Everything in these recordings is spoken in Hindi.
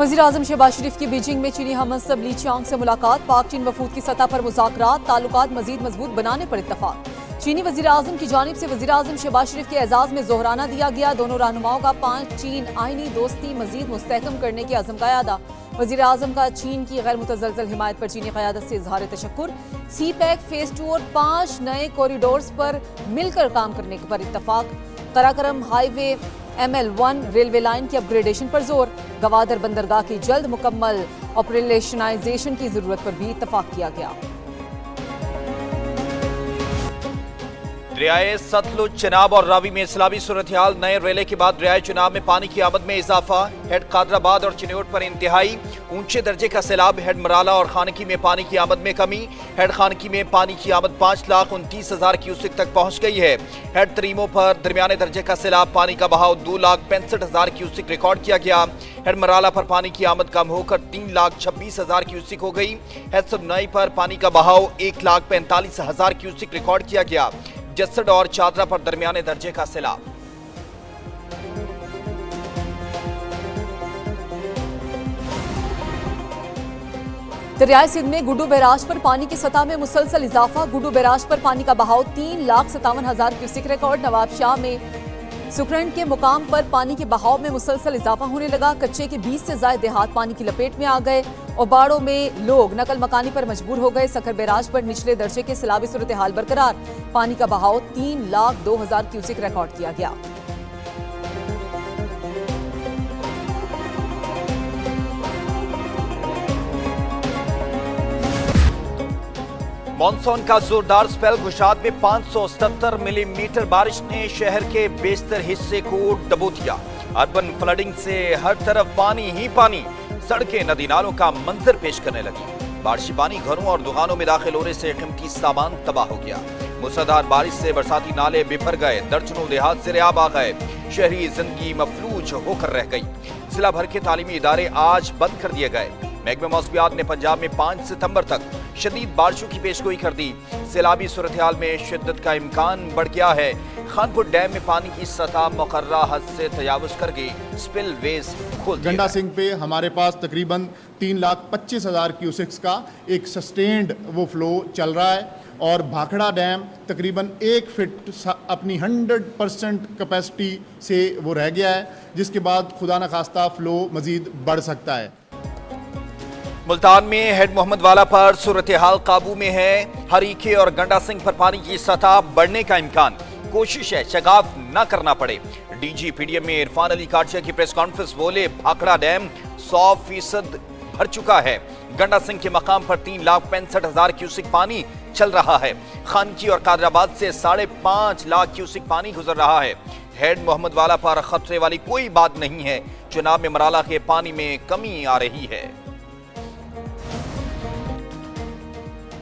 वज़ीर-ए-आज़म शहबाज शरीफ की बीजिंग में चीनी हममंसब ली चियांग से मुलाकात। पाक चीन वफूद की सतह पर मुज़ाकरात, ताल्लुकात मज़ीद मजबूत बनाने पर इत्तफाक। चीनी वज़ीर-ए-आज़म की जानिब से वज़ीर-ए-आज़म शहबाज शरीफ के एजाज़ में जोहराना दिया गया। दोनों रहनुमाओं का 5 चीन आईनी दोस्ती मज़ीद मुस्तहकम करने के अज़म का यादा। वज़ीर-ए-आज़म का चीन की गैर मुतज़लज़ल हिमायत पर चीनी क़यादत से इज़हार तशक्कुर। सी पैक फेज़ 2 और 5 नए कॉरिडोर्स पर मिलकर काम करने पर इत्तफाक। Karakoram highway ML1 railway line की अपग्रेडेशन पर जोर। गवादर बंदरगाह की जल्द मुकम्मल ऑपरेशनाइजेशन की जरूरत पर भी इत्तफाक किया गया। दरियाए सतलुज, चनाब और रावी में सैलाबी सूरत हाल। नए रेले के बाद दरियाए चनाब में पानी की आमद में इजाफा। हेड कादराबाद और चिन्योट पर इंतहाई ऊंचे दर्जे का सैलाब। हेड मराला और खानकी में पानी की आमद में कमी। हेड खानकी में पानी की आमद 5,29,000 क्यूसिक तक पहुंच गई है। हेड तरीमों पर दरमियाने दर्जे का सैलाब। पानी का बहाव 2,65,000 क्यूसिक रिकॉर्ड किया गया। हेड मराला पर पानी की आमद कम होकर 3,26,000 क्यूसिक हो गई। हेड सुनवाई पर पानी का बहाव 1,45,000 क्यूसिक रिकॉर्ड किया गया। जस्सड और चादरा पर दरमियाने दर्जे का सैलाब। दरियाए सिंध में गुड्डू बैराज पर पानी की सतह में मुसलसल इजाफा। गुड्डू बैराज पर पानी का बहाव 3,57,000 क्यूसिक रिकॉर्ड। नवाब शाह में सुखरंड के मुकाम पर पानी के बहाव में मुसलसल इजाफा होने लगा। कच्चे के 20 से ज्यादा देहात पानी की लपेट में आ गए और बाड़ों में लोग नकल मकानी पर मजबूर हो गए। सखर बैराज पर निचले दर्जे के सैलाबी सूरत हाल बरकरार। पानी का बहाव 3,02,000 क्यूसिक रिकॉर्ड किया गया। मॉनसून का जोरदार स्पेल। गुजरात में 577 मिलीमीटर बारिश ने शहर के बेशतर हिस्से को डुबो दिया। अर्बन फ्लडिंग से हर तरफ पानी ही पानी। सड़कें नदी नालों का मंजर पेश करने लगी। बारिशी पानी घरों और दुकानों में दाखिल होने से कीमती सामान तबाह हो गया। मूसलाधार बारिश से बरसाती नाले बिफर गए। दर्जनों देहात ज़ेर-ए-आब आ गए। शहरी जिंदगी मफलूज होकर रह गई। जिला भर के तालीमी इदारे आज बंद कर दिए गए। महकमे मौसमियात ने पंजाब में 5 सितंबर तक शदीद बारिशों की पेशगोई कर दी। सैलाबी सूरत हाल में शिद्दत का इम्कान बढ़ गया है। खानपुर डैम में पानी की सतह मुकर्ररा हद से तजावुज कर गई। स्पिल वेज खोल दिए गंडा सिंह पे हमारे पास तकरीबन 3,25,000 क्यूसिक्स का एक सस्टेन्ड वो फ्लो चल रहा है और भाखड़ा डैम तकरीबन 1 फीट अपनी 100% कैपेसिटी से वो रह गया है, जिसके बाद खुदा न खास्ता फ्लो मजीद बढ़ सकता है। मुल्तान में हेड मोहम्मद वाला पर सूरत हाल काबू में है। हरीके और गंडा सिंह पर पानी की सतह बढ़ने का इम्कान। कोशिश है शगाफ न करना पड़े। डीजी पीडीएम में इरफान अली काटशिया की प्रेस कॉन्फ्रेंस बोले, भाखड़ा डैम 100% भर चुका है। गंडा सिंह के मकाम पर 3,65,000 क्यूसिक पानी चल रहा है। खानकी और कादराबाद से 5.5 लाख क्यूसिक पानी गुजर रहा है। हेड मोहम्मद वाला पर खतरे वाली कोई बात नहीं है। चुनाव में मराला के पानी में कमी आ रही है।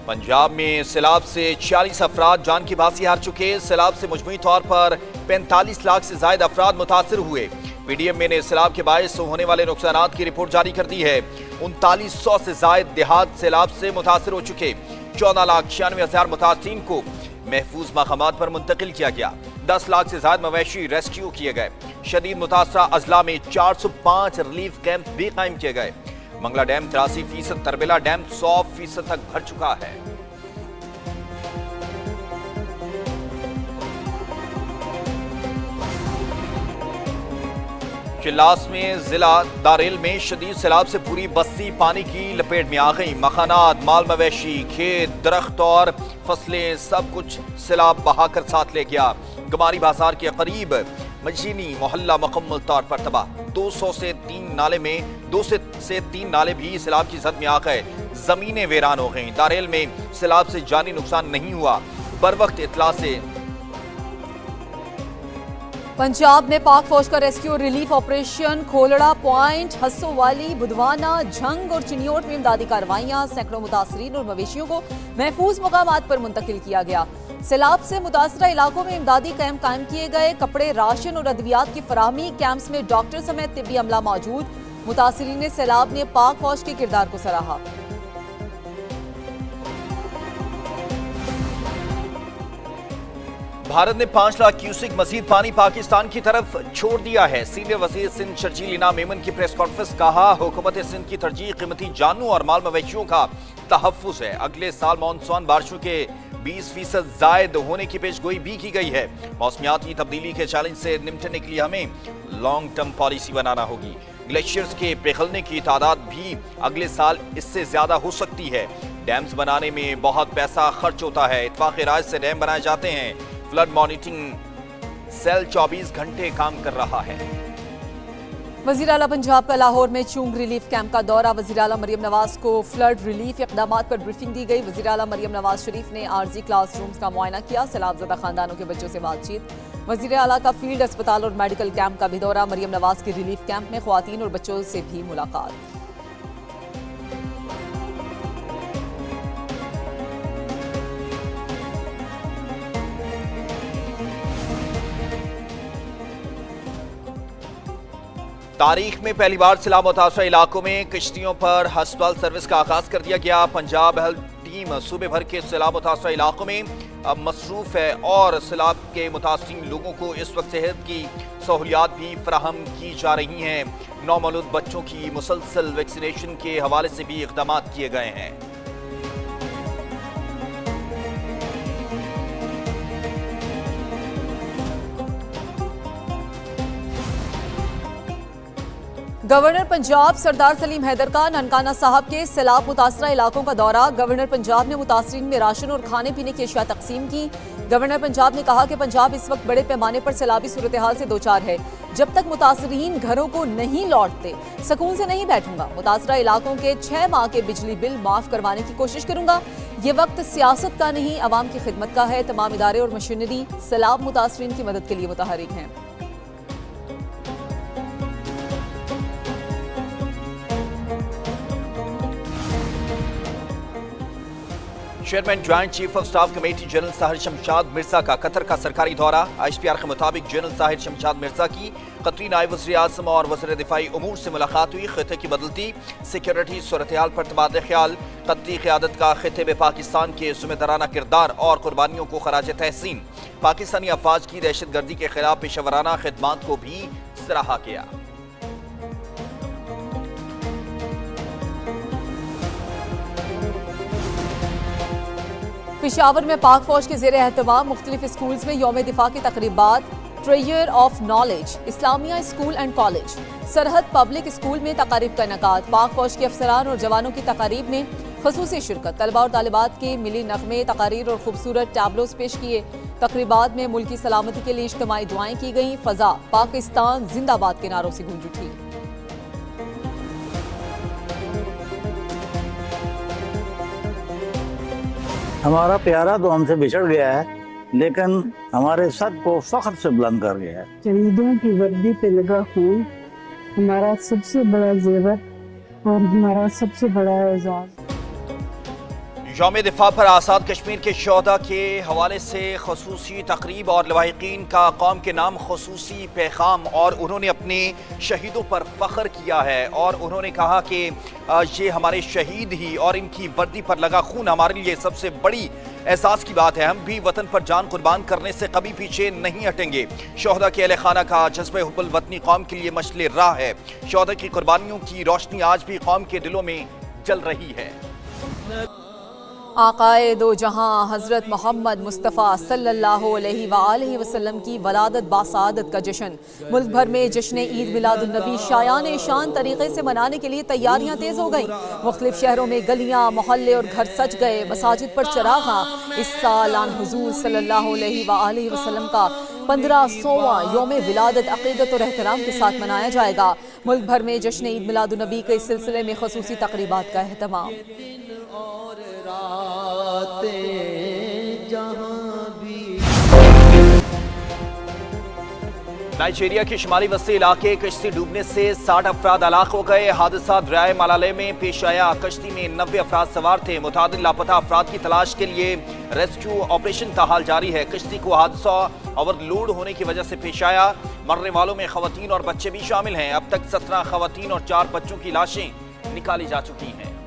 पंजाब में सैलाब से 46 अफराद जान की बाजी हार चुके। सैलाब से मुजमुई तौर पर 45 लाख से ज्यादा अफराद मुतासिर हुए। पीडीएम ने सैलाब के बायस होने वाले नुकसानात की रिपोर्ट जारी कर दी है। 3900 से ज्यादा देहात सैलाब से मुतासिर हो चुके। 14,96,000 मुतासिरीन को महफूज मकामात पर मुंतकिल किया गया। 10 लाख से ज्यादा मवेशी रेस्क्यू किए गए। शदीद मुतासरा अजला में 405 रिलीफ कैंप भी कायम किए गए। मंगला डैम 83%, तरबेला डैम 100% तक भर चुका है। चिल्लास में जिला दारेल में शदीद सैलाब से पूरी बस्ती पानी की लपेट में आ गई। मकानात, माल मवेशी, खेत, दरख्त और फसलें सब कुछ सैलाब बहाकर साथ ले गया। गमारी बाजार के करीब मजीनी मोहल्ला मुकम्मल तौर पर तबाह। 2 से 3 नाले भी सैलाब की जद में आ गए। जमीनें वीरान हो गईं। दारेल में सैलाब से जानी नुकसान नहीं हुआ। बर वक्त इतला से पंजाब में पाक फौज का रेस्क्यू और रिलीफ ऑपरेशन। खोलड़ा पॉइंट, हस्सोवाली, बुधवाना, झंग और चिन्योट में इमदादी कार्रवाइयां। सैकड़ों मुतासरीन और मवेशियों को महफूज मकामात पर मुंतकिल किया गया। सैलाब से मुतासरा इलाकों में इमदादी कैंप कायम किए गए। कपड़े, राशन और अद्वियात की फराहमी। कैंप्स में डॉक्टर समेत तिब्बी अमला मौजूद। मुतासरीन सैलाब ने पाक फौज के किरदार को सराहा। भारत ने 5 लाख क्यूसेक मजीद पानी पाकिस्तान की तरफ छोड़ दिया है। सीनियर वजीर सिंध शर्जील इनाम मेमन की प्रेस कॉन्फ्रेंस। कहा, हुकूमत सिंध की तरजीह कीमती जानू और माल मवेशियों का तहफ्फुज है। अगले साल मानसून बारिशों के 20% जायद होने की पेशगोई भी की गई है। मौसमियाती तब्दीली के चैलेंज से निपटने के लिए हमें लॉन्ग टर्म पॉलिसी बनाना होगी। ग्लेशियर्स के पिघलने की तादाद भी अगले साल इससे ज्यादा हो सकती है। डैम्स बनाने में बहुत पैसा खर्च होता है। इत्फाक राय से डैम बनाए जाते हैं। फ्लड मॉनिटरिंग सेल 24 घंटे काम कर रहा है। वज़ीर आला पंजाब का लाहौर में चूंग रिलीफ कैंप का दौरा। वज़ीर आला मरियम नवाज को फ्लड रिलीफ इक़दामात पर ब्रीफिंग दी गई। वज़ीर आला मरियम नवाज शरीफ ने आरजी क्लासरूम्स का मुआयना किया। सैलाबज़दा खानदानों के बच्चों से बातचीत। वज़ीर आला का फील्ड अस्पताल और मेडिकल कैंप का भी दौरा। मरियम नवाज के रिलीफ कैंप में ख्वातीन और बच्चों से भी मुलाकात। तारीख में पहली बार सैलाब मुतासर इलाकों में किश्तियों पर अस्पताल सर्विस का आगाज कर दिया गया। पंजाब हेल्थ टीम सूबे भर के सैलाब मुतासर इलाकों में अब मसरूफ है और सैलाब के मुतासरीन लोगों को इस वक्त सेहत की सहूलियात भी फराहम की जा रही हैं। नौमौलूद बच्चों की मुसलसल वैक्सीनेशन के हवाले से भी इक़दाम किए गए हैं। गवर्नर पंजाब सरदार सलीम हैदर का ननकाना साहब के सैलाब मुतासरा इलाकों का दौरा। गवर्नर पंजाब ने मुतासरीन में राशन और खाने पीने की अशिया तकसीम की। गवर्नर पंजाब ने कहा कि पंजाब इस वक्त बड़े पैमाने पर सैलाबी सूरत हाल से दो चार है। जब तक मुतासरीन घरों को नहीं लौटते सुकून से नहीं बैठूंगा। मुतासरा इलाकों के 6 माह के बिजली बिल माफ करवाने की कोशिश करूंगा। ये वक्त सियासत का नहीं, अवाम की खिदमत का है। तमाम इदारे और मशीनरी सैलाब मुतासरीन की मदद के लिए मुतहरिक हैं। Chairman joint chief of staff committee general Sahir Shamshad Mirza का कतर का सरकारी दौरा। IHPR के मुताबिक जनरल साहिर शमशाद मिर्जा की कतरी नायब वज़ीर आज़म और वज़ीर दिफाई उमूर से मुलाकात हुई। खिते की बदलती सिक्योरिटी सूरत हाल पर तबादला ख्याल। कतरी क़यादत का खिते में पाकिस्तान के ज़िम्मेदाराना किरदार और कुर्बानियों को खराज तहसीन। पाकिस्तानी अफवाज की दहशत गर्दी के खिलाफ पेशेवराना खिदमात को भी सराहा किया। पेशावर में पाक फौज के ज़ेरे एहतमाम मुख्तलिफ स्कूल्स में यौम दिफा की तकरीबात। ट्रेयर of knowledge Islamia school and college Sarhad public school में तकारीब का इनकाद। पाक फौज के अफसरान और जवानों की तकारीब में खसूसी शिरकत। तलबा और तालिबात के मिली नगमे, तकारीर और खूबसूरत टैबलोस पेश किए। तकरीबात में मुल्क की सलामती के लिए इज्तिमाई दुआएं की गईं। फ़ज़ा पाकिस्तान जिंदाबाद के नारों से गूंज उठी। हमारा प्यारा तो हमसे बिछड़ गया है, लेकिन हमारे सर को फख्र से बुलंद कर गया है। शहीदों की वर्दी पे लगा खून हमारा सबसे बड़ा जेवर और हमारा सबसे बड़ा एजाज। यौम दिफा पर आज़ाद कश्मीर के शोहदा के हवाले से खसूसी तकरीब और लवाहिकीन का कौम के नाम खसूसी पैगाम। और उन्होंने अपने शहीदों पर फख्र किया है और उन्होंने कहा कि ये हमारे शहीद ही और इनकी वर्दी पर लगा खून हमारे लिए सबसे बड़ी एहसास की बात है। हम भी वतन पर जान कुर्बान करने से कभी पीछे नहीं हटेंगे। शोहदा के अहले खाना का जज्बे हुब्बुल वतनी कौम के लिए मशले राह है। शोहदा की कुर्बानियों की रोशनी आज भी कौम के दिलों में जल रही है। आकाए दो जहां हज़रत मोहम्मद मुस्तफ़ा सल्लल्लाहु अलैहि वआलैहि वसल्लम की वलादत बासादत का जश्न। मुल्क भर में जश्न ईद मिलादुन नबी शायान शान तरीके से मनाने के लिए तैयारियां तेज हो गईं। मुख्तलिफ शहरों में गलियां, मोहल्ले और घर सज गए। मसाजिद पर चरागा। इस साल आन हुजूर सल्लल्लाहु अलैहि वआलैहि वसल्लम का 1500वां यौम विलादत अक़ीदत और एहतराम के साथ मनाया जाएगा। मुल्क भर में जश्न ईद मिलादुन नबी के इस सिलसिले में खसूसी तक़रीबात का एहतमाम। नाइजीरिया के शुमाली वस्ती इलाके कश्ती डूबने से 60 अफराद हलाक हो गए। हादसा दरियाए मलाले में पेश आया। कश्ती में 90 अफराद सवार थे। मुतादिल लापता अफराद की तलाश के लिए रेस्क्यू ऑपरेशन का हाल जारी है। कश्ती को हादसा ओवरलोड होने की वजह से पेश आया। मरने वालों में खवातीन और बच्चे भी शामिल हैं। अब तक 17 खवातीन और 4 बच्चों की लाशें निकाली जा चुकी हैं।